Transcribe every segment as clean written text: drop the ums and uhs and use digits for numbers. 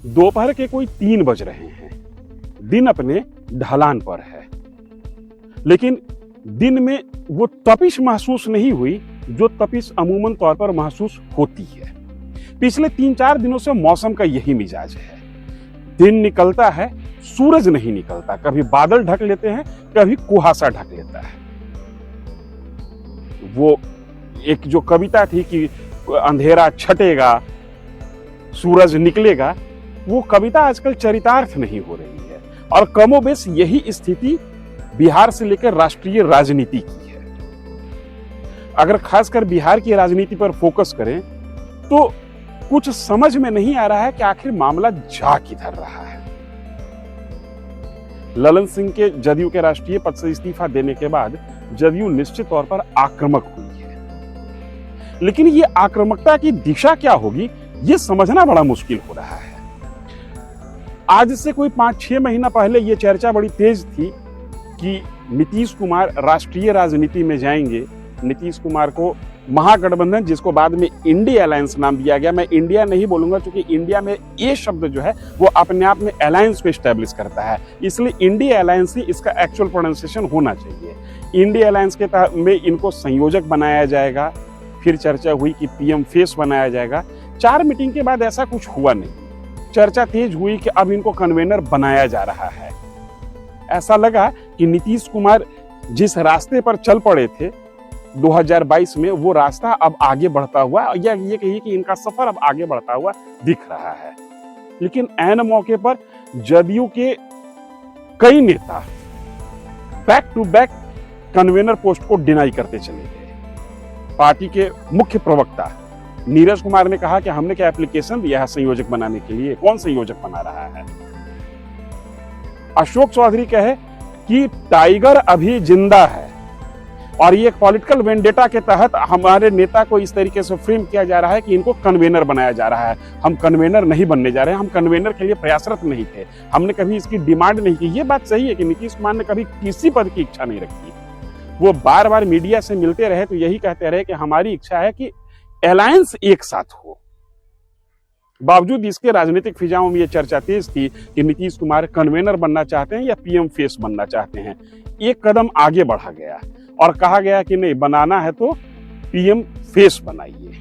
दोपहर के कोई 3 बज रहे हैं, दिन अपने ढलान पर है, लेकिन दिन में वो तपिश महसूस नहीं हुई जो तपिश अमूमन तौर पर महसूस होती है। पिछले 3-4 दिनों से मौसम का यही मिजाज है। दिन निकलता है, सूरज नहीं निकलता, कभी बादल ढक लेते हैं, कभी कुहासा ढक लेता है। वो एक जो कविता थी कि अंधेरा छटेगा, सूरज निकलेगा, वो कविता आजकल चरितार्थ नहीं हो रही है। और कमोबेश यही स्थिति बिहार से लेकर राष्ट्रीय राजनीति की है। अगर खासकर बिहार की राजनीति पर फोकस करें तो कुछ समझ में नहीं आ रहा है कि आखिर मामला जा किधर रहा है। ललन सिंह के जदयू के राष्ट्रीय पद से इस्तीफा देने के बाद जदयू निश्चित तौर पर आक्रामक हुई है, लेकिन ये आक्रामकता की दिशा क्या होगी ये समझना बड़ा मुश्किल हो रहा है। आज से कोई 5-6 महीना पहले ये चर्चा बड़ी तेज थी कि नीतीश कुमार राष्ट्रीय राजनीति में जाएंगे। नीतीश कुमार को महागठबंधन, जिसको बाद में इंडिया अलायंस नाम दिया गया, मैं इंडिया नहीं बोलूंगा क्योंकि इंडिया में ये शब्द जो है वो अपने आप में अलायंस को एस्टेब्लिश करता है, इसलिए इंडिया अलायंस ही इसका एक्चुअल प्रोनाउंसिएशन होना चाहिए। इंडिया अलायंस के में इनको संयोजक बनाया जाएगा, फिर चर्चा हुई कि पीएम फेस बनाया जाएगा। 4 मीटिंग के बाद ऐसा कुछ हुआ नहीं। चर्चा तेज हुई कि अब इनको कन्वेनर बनाया जा रहा है। ऐसा लगा कि नीतीश कुमार जिस रास्ते पर चल पड़े थे 2022 में, वो रास्ता अब आगे बढ़ता हुआ, या ये कहिए कि इनका सफर अब आगे बढ़ता हुआ दिख रहा है। लेकिन ऐन मौके पर जदयू के कई नेता back to back convener post को डिनाई करते चले गए। पार्टी के मुख्य प्रवक्ता नीरज कुमार ने कहा कि हमने क्या एप्लीकेशन दिया है संयोजक बनाने के लिए, कौन संयोजक बना रहा है। अशोक चौधरी कहे कि टाइगर अभी जिंदा है और ये पॉलिटिकल वेंडेटा के तहत हमारे नेता को इस तरीके से फ्रेम किया जा रहा है कि इनको कन्वेनर बनाया जा रहा है। हम कन्वेनर नहीं बनने जा रहे हैं, हम कन्वेनर के लिए प्रयासरत नहीं थे, हमने कभी इसकी डिमांड नहीं की। ये बात सही है कि नीतीश कुमार ने कभी किसी पद की इच्छा नहीं रखी। वो बार बार मीडिया से मिलते रहे तो यही कहते रहे कि हमारी इच्छा है कि अलायंस एक साथ हो। बावजूद इसके राजनीतिक फिजाओं में यह चर्चा तेज थी कि नीतीश कुमार कन्वेनर बनना चाहते हैं या पीएम फेस बनना चाहते हैं। एक कदम आगे बढ़ा गया और कहा गया कि नहीं, बनाना है तो पीएम फेस बनाइए।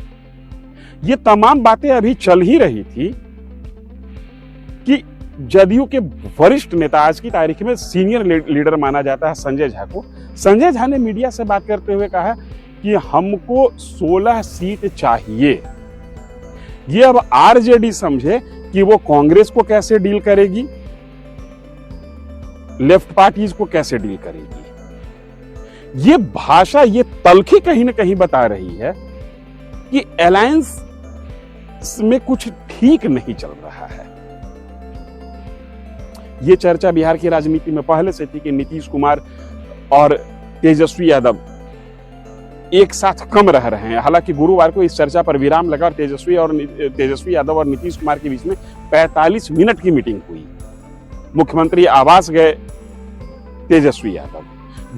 ये तमाम बातें अभी चल ही रही थी कि जदयू के वरिष्ठ नेता, आज की तारीख में सीनियर लीडर माना जाता है संजय झा को, संजय झा ने मीडिया से बात करते हुए कहा कि हमको 16 सीट चाहिए। ये अब आरजेडी समझे कि वो कांग्रेस को कैसे डील करेगी, लेफ्ट पार्टीज को कैसे डील करेगी। ये भाषा, ये तलखी कहीं ना कहीं बता रही है कि अलायंस में कुछ ठीक नहीं चल रहा है। ये चर्चा बिहार की राजनीति में पहले से थी कि नीतीश कुमार और तेजस्वी यादव एक साथ कम रह रहे हैं। हालांकि गुरुवार को इस चर्चा पर विराम लगा और तेजस्वी यादव और नीतीश कुमार के बीच में 45 मिनट की मीटिंग हुई। मुख्यमंत्री आवास गए तेजस्वी यादव।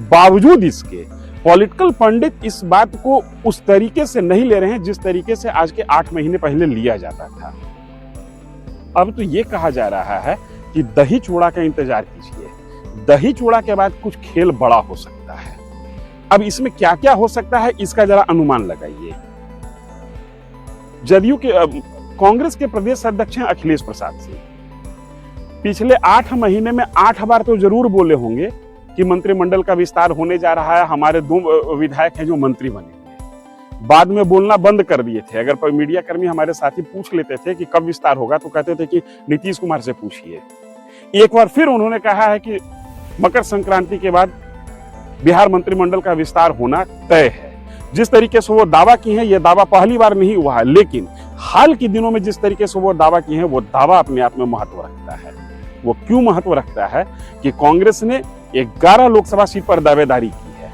बावजूद इसके पॉलिटिकल पंडित इस बात को उस तरीके से नहीं ले रहे हैं जिस तरीके से आज के 8 महीने पहले लिया जाता था। अब तो ये कहा जा रहा है कि दही चूड़ा का इंतजार कीजिए, दही चूड़ा के बाद कुछ खेल बड़ा हो सकता है। अब इसमें क्या क्या हो सकता है इसका जरा अनुमान लगाइए। जदयू के कांग्रेस के प्रदेश अध्यक्ष हैं अखिलेश प्रसाद सिंह। पिछले 8 महीने में 8 बार तो जरूर बोले होंगे कि मंत्रिमंडल का विस्तार होने जा रहा है, हमारे 2 विधायक हैं जो मंत्री बने हुए। बाद में बोलना बंद कर दिए थे। अगर मीडिया कर्मी हमारे साथी पूछ लेते थे कि कब विस्तार होगा तो कहते थे कि नीतीश कुमार से पूछिए। एक बार फिर उन्होंने कहा है कि मकर संक्रांति के बाद बिहार मंत्रिमंडल का विस्तार होना तय है। जिस तरीके से वो दावा की है, यह दावा पहली बार नहीं हुआ है, लेकिन हाल के दिनों में जिस तरीके से वो दावा की है, वो दावा अपने आप में महत्व रखता है। वो क्यों महत्व रखता है कि कांग्रेस ने 11 लोकसभा सीट पर दावेदारी की है,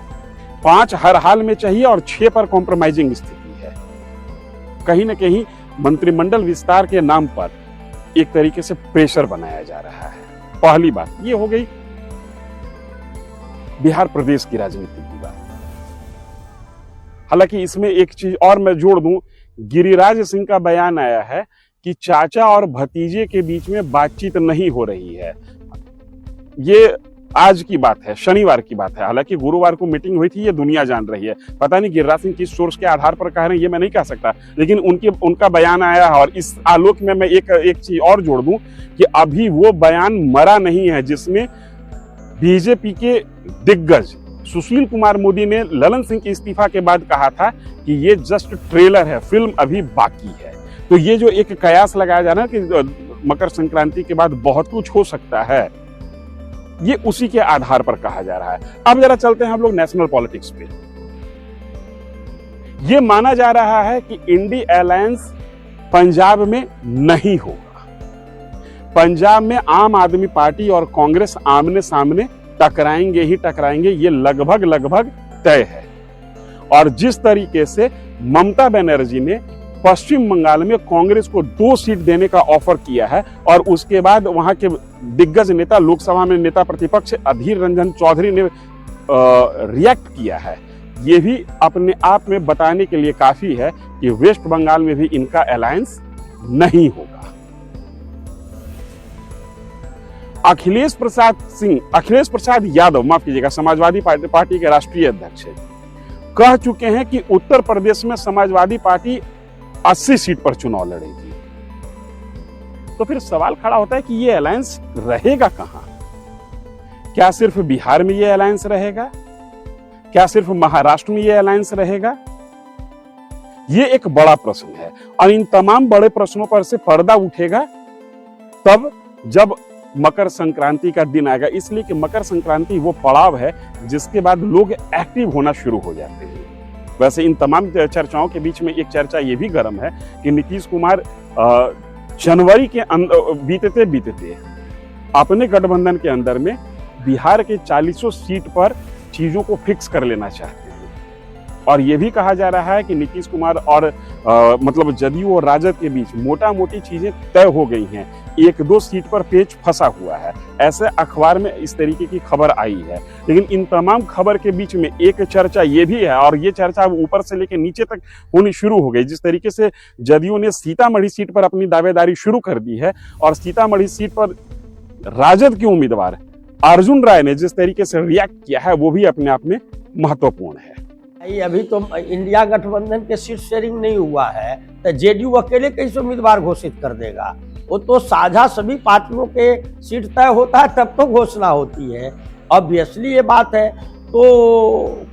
5 हर हाल में चाहिए और 6 पर कॉम्प्रोमाइजिंग स्थिति है। कहीं ना कहीं मंत्रिमंडल विस्तार के नाम पर एक तरीके से प्रेशर बनाया जा रहा है। पहली बात ये हो गई बिहार प्रदेश की राजनीति की बात। हालांकि इसमें एक चीज और मैं जोड़ दूं, गिरिराज सिंह का बयान आया है कि चाचा और भतीजे के बीच में बातचीत नहीं हो रही है। ये आज की बात है, शनिवार की बात है। हालांकि गुरुवार को मीटिंग हुई थी, ये दुनिया जान रही है। पता नहीं गिरिराज सिंह किस सोर्स के आधार पर कह रहे हैं, ये मैं नहीं कह सकता, लेकिन उनका बयान आया है। और इस आलोक में मैं एक चीज और जोड़ दूं कि अभी वो बयान मरा नहीं है जिसमें बीजेपी के दिग्गज सुशील कुमार मोदी ने ललन सिंह के इस्तीफा के बाद कहा था कि ये जस्ट ट्रेलर है, फिल्म अभी बाकी है। तो ये जो एक कयास लगाया जा रहा है कि मकर संक्रांति के बाद बहुत कुछ हो सकता है, ये उसी के आधार पर कहा जा रहा है। अब जरा चलते हैं हम लोग नेशनल पॉलिटिक्स पे। ये माना जा रहा है कि इंडी अलायंस पंजाब में नहीं होगा। पंजाब में आम आदमी पार्टी और कांग्रेस आमने सामने टकराएंगे ही टकराएंगे, ये लगभग तय है। और जिस तरीके से ममता बनर्जी ने पश्चिम बंगाल में कांग्रेस को 2 सीट देने का ऑफर किया है और उसके बाद वहां के दिग्गज नेता, लोकसभा में नेता प्रतिपक्ष अधीर रंजन चौधरी ने रिएक्ट किया है, ये भी अपने आप में बताने के लिए काफी है कि वेस्ट बंगाल में भी इनका अलायंस नहीं होगा। अखिलेश प्रसाद यादव, माफ कीजिएगा, समाजवादी पार्टी के राष्ट्रीय अध्यक्ष कह चुके हैं कि उत्तर प्रदेश में समाजवादी पार्टी 80 सीट पर चुनाव लड़ेगी। तो फिर सवाल खड़ा होता है कि ये अलायंस रहेगा कहां? क्या सिर्फ बिहार में ये अलायंस रहेगा? क्या सिर्फ महाराष्ट्र में ये अलायंस रहेगा? ये एक बड़ा प्रश्न है और इन तमाम बड़े प्रश्नों पर से पर्दा उठेगा तब जब मकर संक्रांति का दिन आएगा। इसलिए कि मकर संक्रांति वो पड़ाव है जिसके बाद लोग एक्टिव होना शुरू हो जाते हैं। वैसे इन तमाम चर्चाओं के बीच में एक चर्चा ये भी गर्म है कि नीतीश कुमार जनवरी के बीतते अपने गठबंधन के अंदर में बिहार के 40 सीट पर चीजों को फिक्स कर लेना चाहते हैं। और ये भी कहा जा रहा है कि नीतीश कुमार और मतलब जदयू और राजद के बीच मोटा मोटी चीजें तय हो गई हैं, 1-2 सीट पर पेच फंसा हुआ है। ऐसे अखबार में इस तरीके की खबर आई है। लेकिन इन तमाम खबर के बीच में एक चर्चा ये भी है, और ये चर्चा ऊपर से लेकर नीचे तक होनी शुरू हो गई। जिस तरीके से जदयू ने सीतामढ़ी सीट पर अपनी दावेदारी शुरू कर दी है और सीतामढ़ी सीट पर राजद के उम्मीदवार अर्जुन राय ने जिस तरीके से रिएक्ट किया है, वो भी अपने आप में महत्वपूर्ण है। अभी तो इंडिया गठबंधन के सीट शेयरिंग नहीं हुआ है तो जेडीयू अकेले कैसे उम्मीदवार घोषित कर देगा? वो तो साझा सभी पार्टियों के सीट तय होता है तब तो घोषणा होती है। ऑब्वियसली ये बात है। तो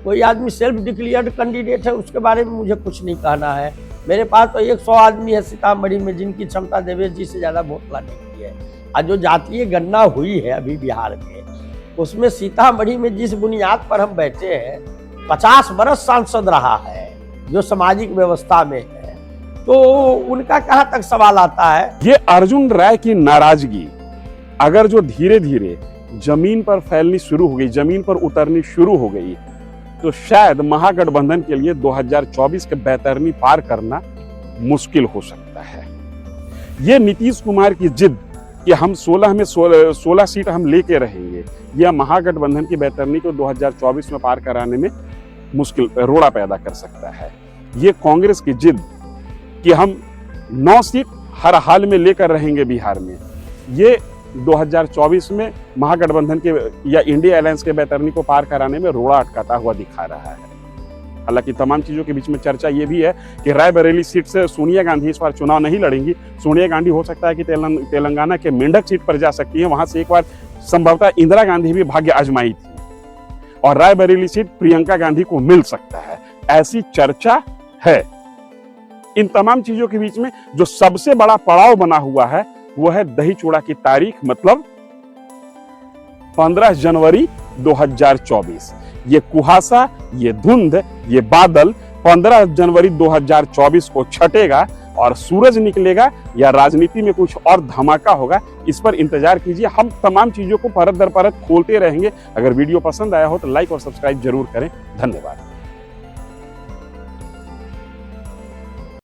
कोई आदमी सेल्फ डिक्लेयर्ड कैंडिडेट है, उसके बारे में मुझे कुछ नहीं कहना है। मेरे पास तो 100 आदमी है सीतामढ़ी में जिनकी क्षमता देवेश जी से ज़्यादा वोट लाने की है। और जो जातीय गणना हुई है अभी बिहार में, उसमें सीतामढ़ी में जिस बुनियाद पर हम बैठे हैं 50 बरस सांसद रहा है जो सामाजिक व्यवस्था में है, तो उनका कहां तक सवाल आता है? ये अर्जुन राय की नाराजगी अगर जो धीरे धीरे जमीन पर फैलनी शुरू हो गई, जमीन पर उतरनी शुरू हो गई, तो शायद महागठबंधन के लिए 2024 के बैतरनी पार करना मुश्किल हो सकता है। ये नीतीश कुमार की जिद कि हम 16 में 16 सीट हम लेके रहेंगे, यह महागठबंधन की बैतरनी को 2024 में पार कराने में मुश्किल रोड़ा पैदा कर सकता है। ये कांग्रेस की जिद कि हम 9 सीट हर हाल में लेकर रहेंगे बिहार में, ये 2024 में महागठबंधन के या इंडिया अलायंस के बैतरनी को पार कराने में रोड़ा अटकाता हुआ दिखा रहा है। हालांकि तमाम चीजों के बीच में चर्चा ये भी है कि रायबरेली सीट से सोनिया गांधी इस बार चुनाव नहीं लड़ेंगी। सोनिया गांधी हो सकता है कि तेलंगाना के मेंढक सीट पर जा सकती है, वहां से एक बार संभवतः इंदिरा गांधी भी भाग्य आजमाई थी, और रायबरेली सीट प्रियंका गांधी को मिल सकता है, ऐसी चर्चा है। इन तमाम चीजों के बीच में जो सबसे बड़ा पड़ाव बना हुआ है वो है दही चूड़ा की तारीख, मतलब 15 जनवरी 2024। ये कुहासा, ये धुंध, ये बादल 15 जनवरी 2024 को छटेगा और सूरज निकलेगा या राजनीति में कुछ और धमाका होगा, इस पर इंतजार कीजिए। हम तमाम चीजों को परत दर परत खोलते रहेंगे। अगर वीडियो पसंद आया हो तो लाइक और सब्सक्राइब जरूर करें। धन्यवाद।